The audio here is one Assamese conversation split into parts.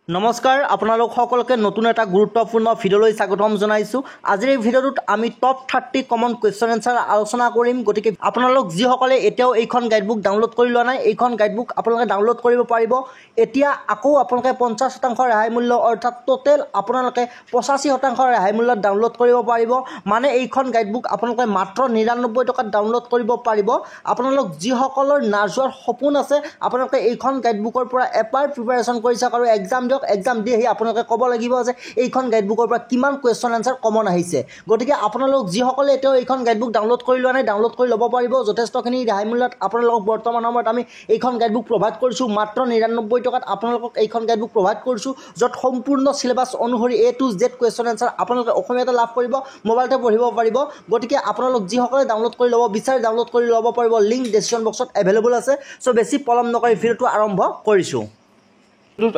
নমস্কাৰ আপোনালোক সকলোকে নতুন এটা গুৰুত্বপূৰ্ণ ভিডিঅ'লৈ স্বাগতম জনাইছোঁ। আজিৰ এই ভিডিঅ'টোত আমি টপ 30 কমন কুৱেশ্যন এনচাৰ আলোচনা কৰিম। গতিকে আপোনালোক যিসকলে এতিয়াও এইখন গাইডবুক ডাউনলোড কৰি লোৱা নাই, এইখন গাইডবুক আপোনালোকে ডাউনলোড কৰিব পাৰিব। এতিয়া আকৌ আপোনালোকে 50% ৰেহাই মূল্য অৰ্থাৎ টোটেল আপোনালোকে 85% ৰেহাই মূল্যত ডাউনলোড কৰিব পাৰিব। মানে এইখন গাইডবুক আপোনালোকে মাত্ৰ 99 টকাত ডাউনলোড কৰিব পাৰিব। আপোনালোক যিসকলৰ নাৰ্ছৰ সপোন আছে আপোনালোকে এইখন গাইডবুকৰ পৰা এবাৰ প্ৰিপাৰেশ্যন কৰি চাওক আৰু এক্সাম দি আহি আপোনালোকে ক'ব লাগিব যে এইখন গাইডবুকৰ পৰা কিমান কুৱেশ্যন এনচাৰ কমন আহিছে। গতিকে আপোনালোক যিসকলে এতিয়াও এইখন গাইডবুক ডাউনলোড কৰি লোৱা নাই, ডাউনলোড কৰি ল'ব পাৰিব। যথেষ্টখিনি ৰেহাই মূল্যত আপোনালোকক বৰ্তমান সময়ত আমি এইখন গাইডবুক প্ৰভাইড কৰিছোঁ। মাত্ৰ 99 টকাত আপোনালোকক এইখন গাইডবুক প্ৰভাইড কৰিছোঁ, য'ত সম্পূৰ্ণ চিলেবাছ অনুসৰি A to Z question answer আপোনালোকে অসমীয়াতে লাভ কৰিব, মোবাইলতে পঢ়িব পাৰিব। গতিকে আপোনালোক যিসকলে ডাউনলোড কৰি ল'ব বিচাৰে ডাউনলোড কৰি ল'ব পাৰিব। লিংক ডেছক্ৰিপশ্যন বক্সত এভেইলেবল আছে। চ' বেছি পলম নকৰি ভিডিঅ'টো আৰম্ভ কৰিছোঁ।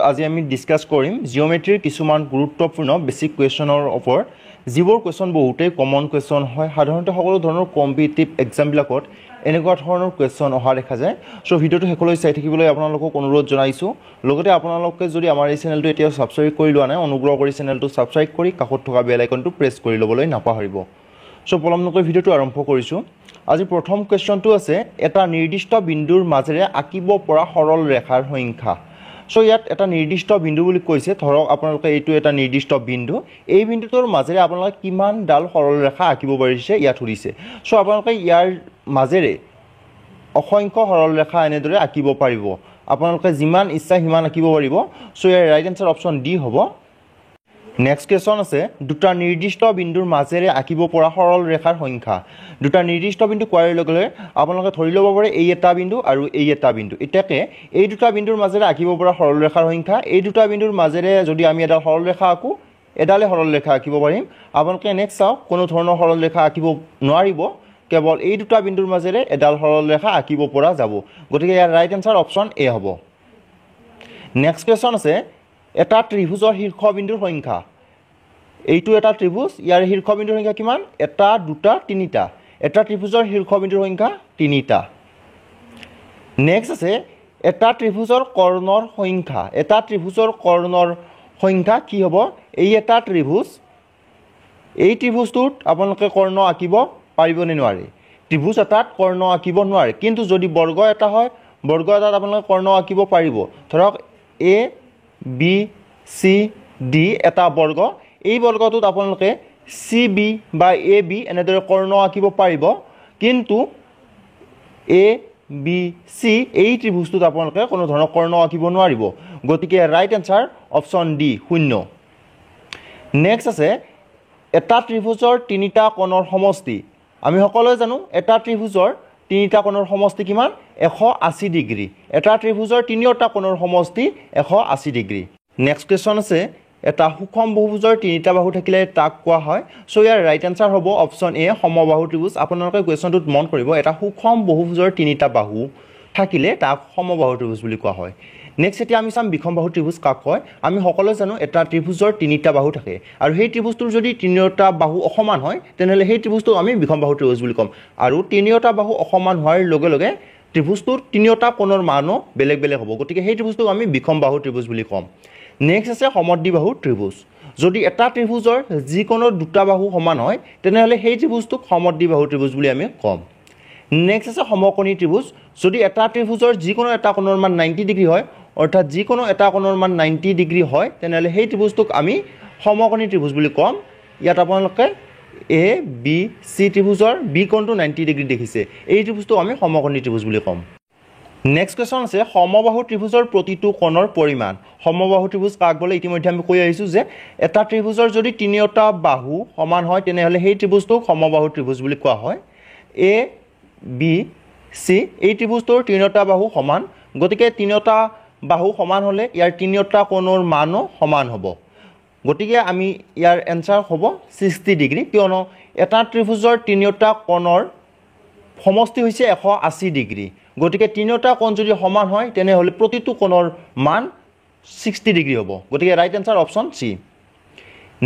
আজি আমি ডিছকাছ কৰিম জিঅ'মেট্ৰিৰ কিছুমান গুৰুত্বপূৰ্ণ বেছিক কুৱেশ্যনৰ ওপৰত, যিবোৰ কুৱেশ্যন বহুতেই কমন কুৱেশ্যন হয়। সাধাৰণতে সকলো ধৰণৰ কম্পিটিটিভ এক্সামবিলাকত এনেকুৱা ধৰণৰ কুৱেশ্যন অহা দেখা যায়। চ' ভিডিঅ'টো শেষলৈ চাই থাকিবলৈ আপোনালোকক অনুৰোধ জনাইছোঁ। লগতে আপোনালোকে যদি আমাৰ এই চেনেলটো এতিয়াও ছাবস্ক্ৰাইব কৰি লোৱা নাই, অনুগ্ৰহ কৰি চেনেলটো ছাবস্ক্ৰাইব কৰি কাষত থকা বেল আইকনটো প্ৰেছ কৰি ল'বলৈ নাপাহৰিব। চ' পলম নকৰি ভিডিঅ'টো আৰম্ভ কৰিছোঁ। আজি প্ৰথম কুৱেশ্যনটো আছে এটা নিৰ্দিষ্ট বিন্দুৰ মাজেৰে আঁকিব পৰা সৰল ৰেখাৰ সংখ্যা। চ' ইয়াত এটা নিৰ্দিষ্ট বিন্দু বুলি কৈছে। ধৰক আপোনালোকে এইটো এটা নিৰ্দিষ্ট বিন্দু, এই বিন্দুটোৰ মাজেৰে আপোনালোকে কিমানডাল সৰল ৰেখা আঁকিব পাৰিছে ইয়াত সুধিছে। চ' আপোনালোকে ইয়াৰ মাজেৰে অসংখ্য সৰল ৰেখা এনেদৰে আঁকিব পাৰিব। আপোনালোকে যিমান ইচ্ছা সিমান আঁকিব পাৰিব। চ' ইয়াৰ ৰাইট এনচাৰ অপশ্যন ডি হ'ব। নেক্সট কুৱেশ্যন আছে দুটা নিৰ্দিষ্ট বিন্দুৰ মাজেৰে আঁকিব পৰা সৰল ৰেখাৰ সংখ্যা। দুটা নিৰ্দিষ্ট বিন্দু কোৱাৰ লগে লগে আপোনালোকে ধৰি ল'ব পাৰে এই এটা বিন্দু আৰু এই এটা বিন্দু। এতিয়াকে এই দুটা বিন্দুৰ মাজেৰে আঁকিব পৰা সৰল ৰেখাৰ সংখ্যা, এই দুটা বিন্দুৰ মাজেৰে যদি আমি এডাল সৰল ৰেখা আঁকো, এডালে সৰল ৰেখা আঁকিব পাৰিম। আপোনালোকে নেক্সট চাওক, কোনো ধৰণৰ সৰল ৰেখা আঁকিব নোৱাৰিব, কেৱল এই দুটা বিন্দুৰ মাজেৰে এডাল সৰল ৰেখা আঁকিব পৰা যাব। গতিকে ইয়াৰ ৰাইট এনচাৰ অপশ্যন এ হ'ব। নেক্সট কুৱেশ্যন আছে এটা ত্ৰিভুজৰ শীৰ্ষবিন্দুৰ সংখ্যা। এইটো এটা ত্ৰিভুজ, ইয়াৰ শীৰ্ষবিন্দুৰ সংখ্যা কিমান? এটা, দুটা, তিনিটা। এটা ত্ৰিভুজৰ শীৰ্ষবিন্দুৰ সংখ্যা তিনিটা। নেক্সট আছে এটা ত্ৰিভুজৰ কৰ্ণৰ সংখ্যা। এটা ত্ৰিভুজৰ কৰ্ণৰ সংখ্যা কি হ'ব? এই এটা ত্ৰিভুজ, এই ত্ৰিভুজটোত আপোনালোকে কৰ্ণ আঁকিব পাৰিবনে নোৱাৰে? ত্ৰিভুজ এটাত কৰ্ণ আঁকিব নোৱাৰে, কিন্তু যদি বৰ্গ এটা হয়, বৰ্গ এটাত আপোনালোকে কৰ্ণ আঁকিব পাৰিব। ধৰক এ বি চি ডি এটা বৰ্গ, এই বৰ্গটোত আপোনালোকে চি বি বা এ বি এনেদৰে কৰ্ণ আঁকিব পাৰিব, কিন্তু এ বি চি এই ত্ৰিভুজটোত আপোনালোকে কোনো ধৰণৰ কৰ্ণ আঁকিব নোৱাৰিব। গতিকে right answer option D 0। Next আছে এটা ত্ৰিভুজৰ তিনিটা কোণৰ সমষ্টি। আমি সকলোৱে জানো এটা ত্ৰিভুজৰ তিনিটা কোণৰ সমষ্টি কিমান? 180 ডিগ্ৰী। এটা ত্ৰিভুজৰ তিনিওটা কোণৰ সমষ্টি 180 ডিগ্ৰী। নেক্সট কুৱেশ্যন আছে এটা সুষম বহুভুজৰ তিনিটা বাহু থাকিলে তাক কোৱা হয়। চ' ইয়াৰ ৰাইট এনচাৰ হ'ব অপশ্যন এ সমবাহু ত্ৰিভুজ। আপোনালোকে কুৱেশ্যনটোত মন কৰিব, এটা সুষম বহুভুজৰ তিনিটা বাহু থাকিলে তাক সমবাহু ত্ৰিভুজ বুলি কোৱা হয়। নেক্সট এতিয়া আমি চাম বিষমবাহু ত্ৰিভুজ কাক কয়। আমি সকলোৱে জানো এটা ত্ৰিভুজৰ তিনিটা বাহু থাকে, আৰু সেই ত্ৰিভুজটোৰ যদি তিনিওটা বাহু অসমান হয় তেনেহ'লে সেই ত্ৰিভুজটোক আমি বিষমবাহু ত্ৰিভুজ বুলি ক'ম। আৰু তিনিওটা বাহু অসমান হোৱাৰ লগে লগে ত্ৰিভুজটোৰ তিনিওটা কোণৰ মানো বেলেগ বেলেগ হ'ব। গতিকে সেই ত্ৰিভুজটোক আমি বিষমবাহু ত্ৰিভুজ বুলি ক'ম। নেক্সট আছে সমদ্বিবাহু ত্ৰিভুজ। যদি এটা ত্ৰিভুজৰ যিকোনো দুটা বাহু সমান হয় তেনেহ'লে সেই ত্ৰিভুজটোক সমদ্বিবাহু ত্ৰিভুজ বুলি আমি ক'ম। নেক্সট আছে সমকোণী ত্ৰিভুজ। যদি এটা ত্ৰিভুজৰ যিকোনো এটা কোণৰ মান 90 ডিগ্ৰী হয়, অৰ্থাৎ যিকোনো এটা কোণৰ মান 90 ডিগ্ৰী হয়, তেনেহ'লে সেই ত্ৰিভুজটোক আমি সমকোণী ত্ৰিভুজ বুলি ক'ম। ইয়াত আপোনালোকে A B C ত্ৰিভুজৰ B কোণটো 90 degree দেখিছে, এই ত্ৰিভুজটোক আমি সমকোণী ত্ৰিভুজ বুলি ক'ম। নেক্সট কুৱেশ্যন আছে সমবাহু ত্ৰিভুজৰ প্ৰতিটো কোণৰ পৰিমাণ। সমবাহু ত্ৰিভুজ কাক বোলে ইতিমধ্যে আমি কৈ আহিছোঁ যে এটা ত্ৰিভুজৰ যদি তিনিওটা বাহু সমান হয় তেনেহ'লে সেই ত্ৰিভুজটোক সমবাহু ত্ৰিভুজ বুলি কোৱা হয়। এ বি চি এই ত্ৰিভুজটোৰ তিনিওটা বাহু সমান, গতিকে তিনিওটা বাহু সমান হ'লে ইয়াৰ তিনিওটা কোণৰ মানো সমান হ'ব। গতিকে আমি ইয়াৰ এনচাৰ হ'ব 60 ডিগ্ৰী, কিয়নো এটা ত্ৰিভুজৰ তিনিওটা কোণৰ সমষ্টি হৈছে 180 ডিগ্ৰী। গতিকে তিনিওটা কোণ যদি সমান হয় তেনেহ'লে প্ৰতিটো কোণৰ মান 60 ডিগ্ৰী হ'ব। গতিকে right answer option C.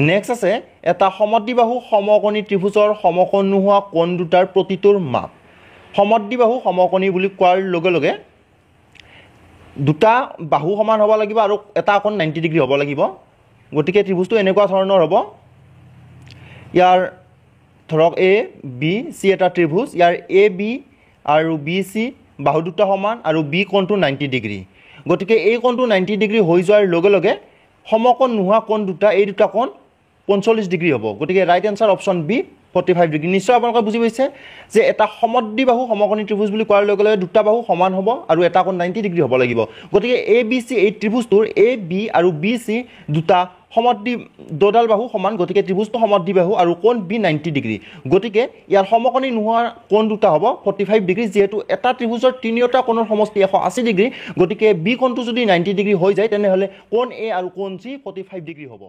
Next আছে এটা সমদ্বিবাহু সমকোণী ত্ৰিভুজৰ সমকোণ নোহোৱা কোণ দুটাৰ প্ৰতিটোৰ মাপ। সমদ্বিবাহু সমকোণী বুলি কোৱাৰ লগে লগে দুটা বাহু সমান হ'ব লাগিব আৰু এটা কোণ 90 ডিগ্ৰী হ'ব লাগিব গতিকে ত্ৰিভুজটো এনেকুৱা ধৰণৰ হ'ব ইয়াৰ ধৰক এ বি চি এটা ত্ৰিভুজ ইয়াৰ এ বি আৰু বি চি বাহু দুটা সমান আৰু বি কোণটো 90 ডিগ্ৰী গতিকে এই কোণটো 90 ডিগ্ৰী হৈ যোৱাৰ লগে লগে সমকোণ নোহোৱা কোণ দুটা এই দুটা কোণ 45 ডিগ্ৰী হ'ব গতিকে right answer option B 45 degree নিশ্চয় আপোনালোকে বুজি পাইছে যে এটা সমদ্বিবাহু সমকোণী ত্ৰিভুজ বুলি কোৱাৰ লগে লগে দুটা বাহু সমান হ'ব আৰু এটা কোণ 90 ডিগ্ৰী হ'ব লাগিব গতিকে এ বি চি এই ত্ৰিভুজটোৰ এ বি আৰু বি চি দুটা সমদ্বি দুডাল বাহু সমান গতিকে ত্ৰিভুজটো সমদ্বিবাহু আৰু কোণ বি 90 ডিগ্ৰী গতিকে ইয়াৰ সমকোণী নোহোৱা কোণ দুটা হ'ব 45 ডিগ্ৰী যেহেতু এটা ত্ৰিভুজৰ তিনিওটা কোণৰ সমষ্টি 180 ডিগ্ৰী গতিকে বি কোণটো যদি 90 ডিগ্ৰী হৈ যায় তেনেহ'লে কোণ এ আৰু কোণ চি 45 ডিগ্ৰী হ'ব